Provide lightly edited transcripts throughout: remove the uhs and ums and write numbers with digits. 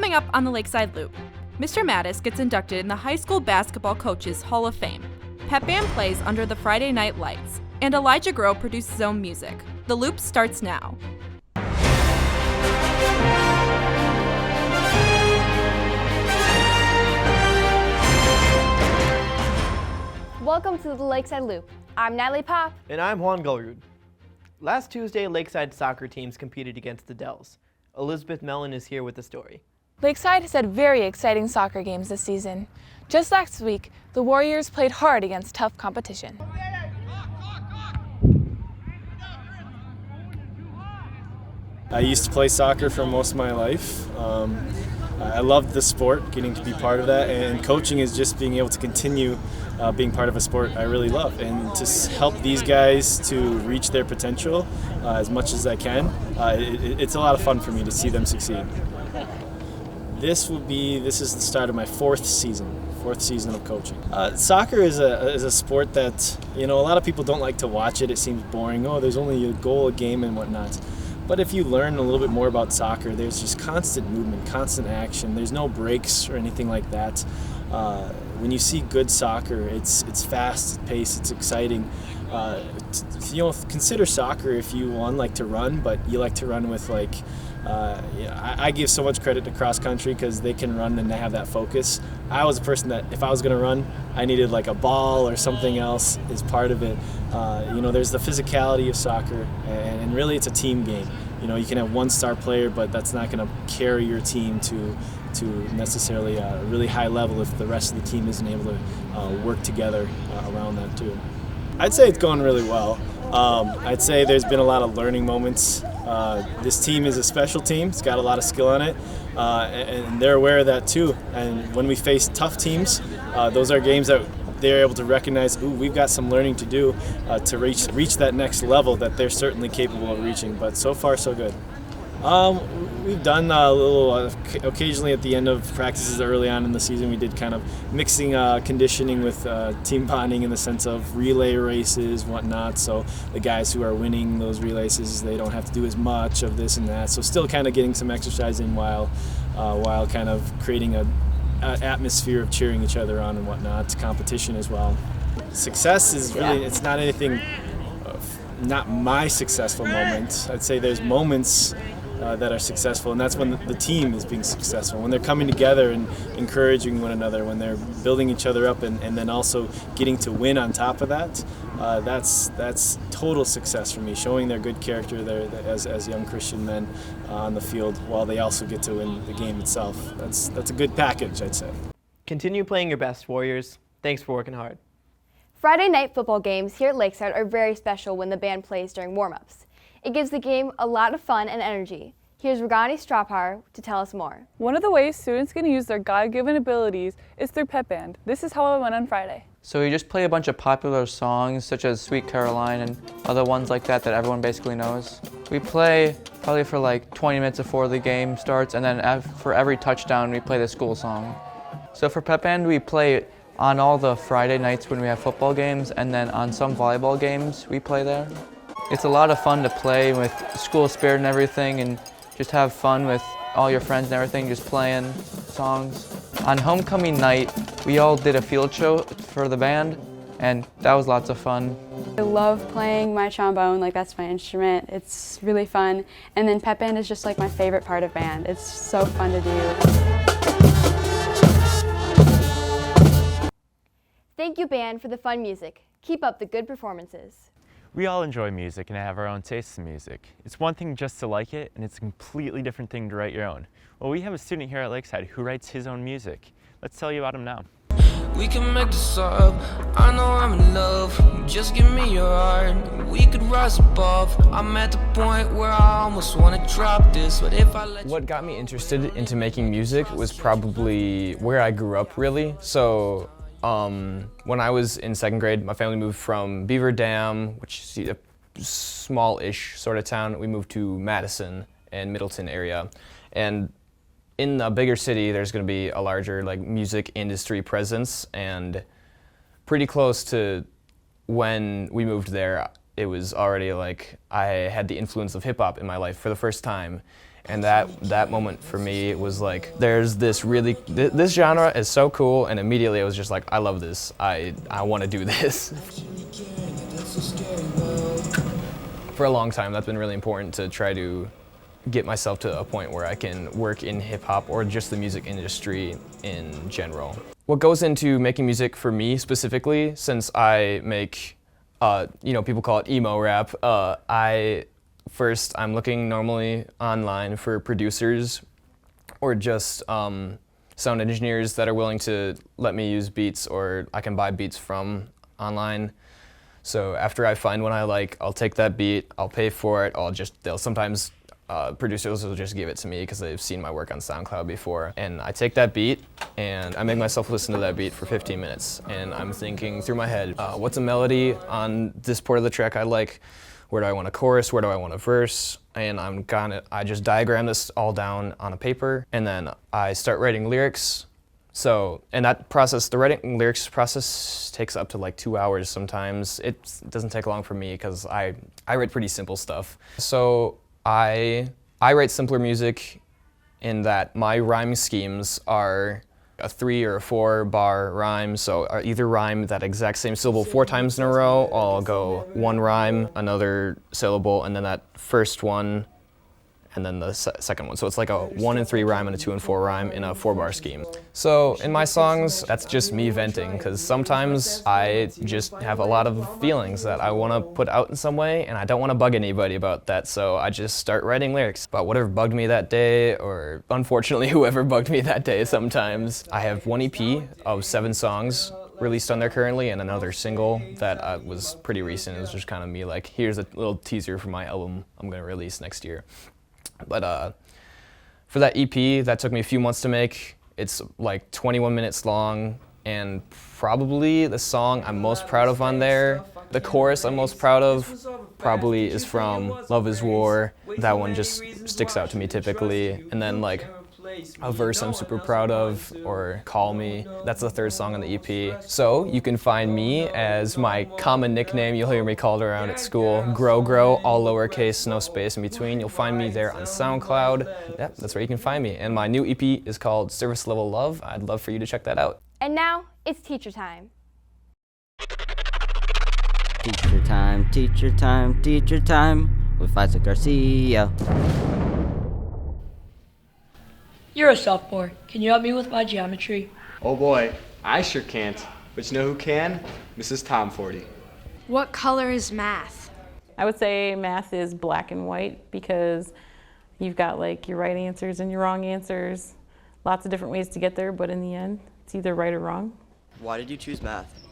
Coming up on the Lakeside Loop, Mr. Matthies gets inducted in the High School Basketball Coaches Hall of Fame. Pep Band plays under the Friday night lights, and Elijah Grow produces his own music. The Loop starts now. Welcome to the Lakeside Loop. I'm Natalie Pop. And I'm Juan Gulrud. Last Tuesday, Lakeside soccer teams competed against the Dells. Elizabeth Mellon is here with the story. Lakeside has had very exciting soccer games this season. Just last week, the Warriors played hard against tough competition. I used to play soccer for most of my life. I loved the sport, getting to be part of that, and coaching is just being able to continue being part of a sport I really love, and to help these guys to reach their potential as much as I can. It's a lot of fun for me to see them succeed. This is the start of my fourth season of coaching. Soccer is a sport that, a lot of people don't like to watch it. It seems boring. Oh, there's only a goal, a game, and whatnot. But if you learn a little bit more about soccer, there's just constant movement, constant action. There's no breaks or anything like that. When you see good soccer, it's fast paced, it's exciting. Consider soccer if you like to run, but you like to run with I give so much credit to cross country because they can run and they have that focus. I was a person that if I was going to run, I needed a ball or something else as part of it. There's the physicality of soccer, and really it's a team game. You can have one star player, but that's not going to carry your team to necessarily a really high level if the rest of the team isn't able to work together around that too. I'd say it's going really well. I'd say there's been a lot of learning moments. This team is a special team. It's got a lot of skill on it, and they're aware of that too. And when we face tough teams, those are games that they're able to recognize, we've got some learning to do to reach that next level that they're certainly capable of reaching. But so far, so good. We've done a little, occasionally at the end of practices early on in the season, we did kind of mixing conditioning with team bonding in the sense of relay races, whatnot. So the guys who are winning those relay races, they don't have to do as much of this and that. So still kind of getting some exercise in while kind of creating an atmosphere of cheering each other on and whatnot, competition as well. Success is really, it's not anything, not my successful moment. I'd say there's moments that are successful, and that's when the team is being successful, when they're coming together and encouraging one another, when they're building each other up, and then also getting to win on top of that. That's total success for me, showing their good character there as young Christian men on the field, while they also get to win the game itself. That's a good package, I'd say. Continue playing your best, Warriors. Thanks for working hard. Friday night football games here at Lakeside are very special when the band plays during warm-ups. It gives the game a lot of fun and energy. Here's Ragani Strapar to tell us more. One of the ways students can use their God-given abilities is through Pep Band. This is how it went on Friday. So we just play a bunch of popular songs such as Sweet Caroline and other ones like that everyone basically knows. We play probably for 20 minutes before the game starts, and then for every touchdown we play the school song. So for Pep Band we play on all the Friday nights when we have football games, and then on some volleyball games we play there. It's a lot of fun to play with school spirit and everything, and just have fun with all your friends and everything, just playing songs. On homecoming night, we all did a field show for the band, and that was lots of fun. I love playing my trombone, that's my instrument. It's really fun. And then Pep Band is just my favorite part of band. It's so fun to do. Thank you, band, for the fun music. Keep up the good performances. We all enjoy music and have our own tastes in music. It's one thing just to like it, and it's a completely different thing to write your own. Well, we have a student here at Lakeside who writes his own music. Let's tell you about him now. We can make this up. I know I'm in love. Just give me your heart. We could rise above. I'm at the point where I almost want to drop this, but if I let you... What got me interested into making music was probably where I grew up, really. So when I was in second grade, my family moved from Beaver Dam, which is a small-ish sort of town. We moved to Madison and Middleton area. And in a bigger city, there's going to be a larger music industry presence, and pretty close to when we moved there, it was already I had the influence of hip-hop in my life for the first time. And that moment for me was like, there's this this genre is so cool, and immediately I was just like, I love this. I want to do this. For a long time, that's been really important to try to get myself to a point where I can work in hip hop or just the music industry in general. What goes into making music for me specifically, since I make, people call it emo rap, I'm looking normally online for producers or just sound engineers that are willing to let me use beats, or I can buy beats from online. So after I find one I like, I'll take that beat, I'll pay for it, they'll sometimes producers will just give it to me because they've seen my work on SoundCloud before. And I take that beat and I make myself listen to that beat for 15 minutes. And I'm thinking through my head, what's a melody on this part of the track I like? Where do I want a chorus? Where do I want a verse? And I just diagram this all down on a paper, and then I start writing lyrics. So, and that process, the writing lyrics process takes up to like 2 hours sometimes. It doesn't take long for me because I write pretty simple stuff. So I write simpler music in that my rhyme schemes are a 3 or a 4 bar rhyme, so I either rhyme that exact same syllable 4 times in a row, or I'll go 1 rhyme, another syllable, and then that first one, and then the second one. So it's like a 1 and 3 rhyme and a 2 and 4 rhyme in a 4-bar scheme. So in my songs, that's just me venting, because sometimes I just have a lot of feelings that I want to put out in some way, and I don't want to bug anybody about that, so I just start writing lyrics about whatever bugged me that day, or unfortunately whoever bugged me that day sometimes. I have one EP of 7 songs released on there currently, and another single that was pretty recent. It was just kind of me like, here's a little teaser for my album I'm going to release next year. But for that EP, that took me a few months to make. It's like 21 minutes long, and probably the song I'm most proud of on there, the chorus I'm most proud of, probably is from Love is War. That one just sticks out to me typically. And then like a verse I'm super proud of, or Call Me. That's the 3rd song on the EP. So you can find me as my common nickname you'll hear me called around at school, Grow, all lowercase, no space in between. You'll find me there on SoundCloud. Yep, that's where you can find me. And my new EP is called Service Level Love. I'd love for you to check that out. And now, it's teacher time. Teacher time, teacher time, teacher time with Isaac Garcia. You're a sophomore. Can you help me with my geometry? Oh boy, I sure can't. But you know who can? Mrs. Tomfohrde. What color is math? I would say math is black and white because you've got like your right answers and your wrong answers. Lots of different ways to get there, but in the end, it's either right or wrong. Why did you choose math?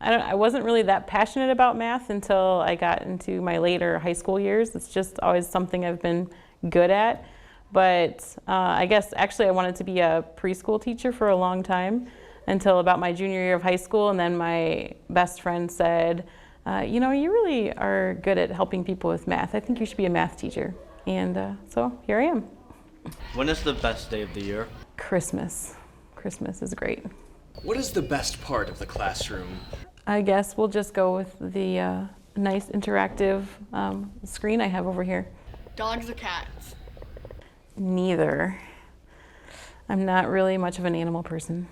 I wasn't really that passionate about math until I got into my later high school years. It's just always something I've been good at. But I guess actually I wanted to be a preschool teacher for a long time until about my junior year of high school, and then my best friend said, you really are good at helping people with math. I think you should be a math teacher. And so here I am. When is the best day of the year? Christmas. Christmas is great. What is the best part of the classroom? I guess we'll just go with the nice interactive screen I have over here. Dogs or cats? Neither. I'm not really much of an animal person.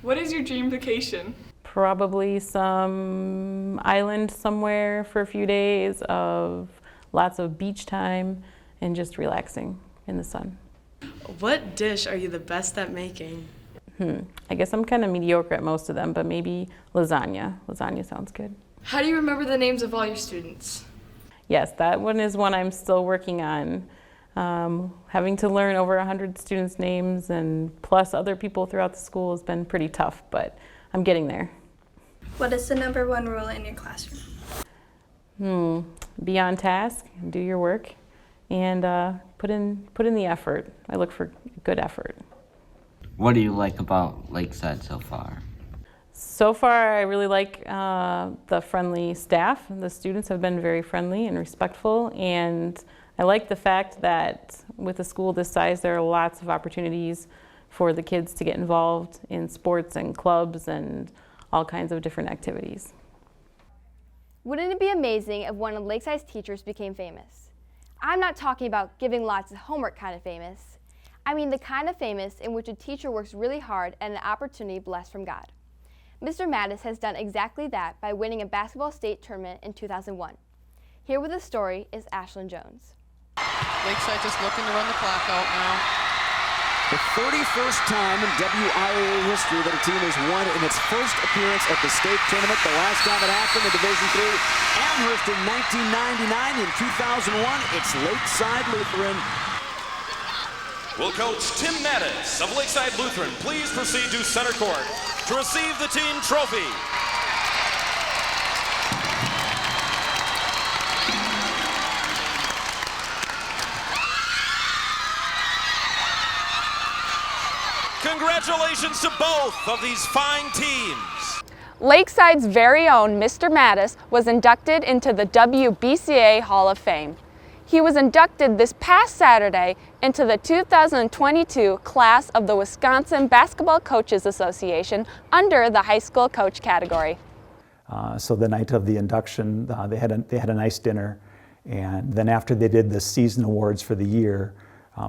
What is your dream vacation? Probably some island somewhere for a few days of lots of beach time and just relaxing in the sun. What dish are you the best at making? I guess I'm kind of mediocre at most of them, but maybe lasagna. Lasagna sounds good. How do you remember the names of all your students? Yes, that one is one I'm still working on. Having to learn over 100 students' names and plus other people throughout the school has been pretty tough, but I'm getting there. What is the #1 rule in your classroom? Be on task, do your work, and put in the effort. I look for good effort. What do you like about Lakeside so far? So far, I really like the friendly staff. The students have been very friendly and respectful, and I like the fact that with a school this size, there are lots of opportunities for the kids to get involved in sports and clubs and all kinds of different activities. Wouldn't it be amazing if one of Lakeside's teachers became famous? I'm not talking about giving lots of homework kind of famous. I mean the kind of famous in which a teacher works really hard and an opportunity blessed from God. Mr. Matthies has done exactly that by winning a basketball state tournament in 2001. Here with the story is Ashlyn Jones. Lakeside just looking to run the clock out now. The 31st time in WIAA history that a team has won in its first appearance at the state tournament. The last time it happened in Division III, Amherst in 1999. In 2001, it's Lakeside Lutheran. Will Coach Tim Matthies of Lakeside Lutheran please proceed to center court to receive the team trophy. Congratulations to both of these fine teams. Lakeside's very own Mr. Matthies was inducted into the WBCA Hall of Fame. He was inducted this past Saturday into the 2022 class of the Wisconsin Basketball Coaches Association under the high school coach category. So the night of the induction, they had a nice dinner, and then after they did the season awards for the year,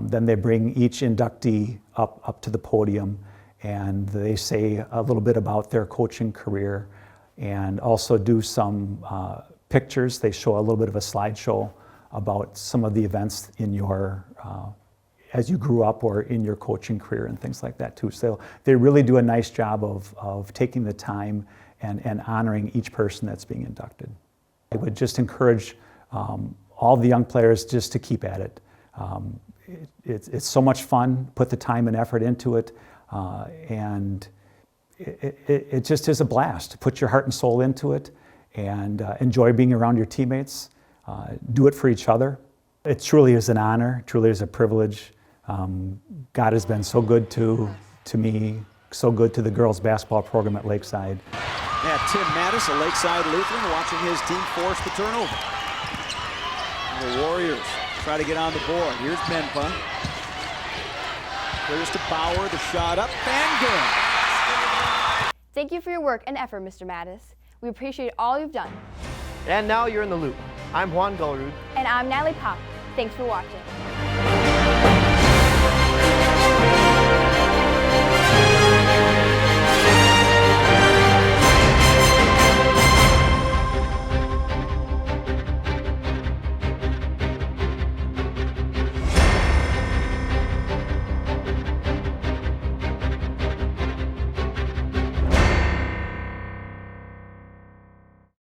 then they bring each inductee up to the podium, and they say a little bit about their coaching career, and also do some pictures. They show a little bit of a slideshow about some of the events in your, as you grew up or in your coaching career and things like that too. So they really do a nice job of taking the time and honoring each person that's being inducted. I would just encourage all the young players just to keep at it. It's so much fun, put the time and effort into it, and it just is a blast. Put your heart and soul into it and enjoy being around your teammates. Do it for each other. It truly is an honor, truly is a privilege. God has been so good to me, so good to the girls basketball program at Lakeside. Yeah, Tim Matthies, a Lakeside Lutheran, watching his team force the turnover. And the Warriors try to get on the board. Here's Menpa. Clears to Bauer, the shot up, and good. Thank you for your work and effort, Mr. Matthies. We appreciate all you've done. And now you're in the loop. I'm Juan Gulrud. And I'm Natalie Pop. Thanks for watching.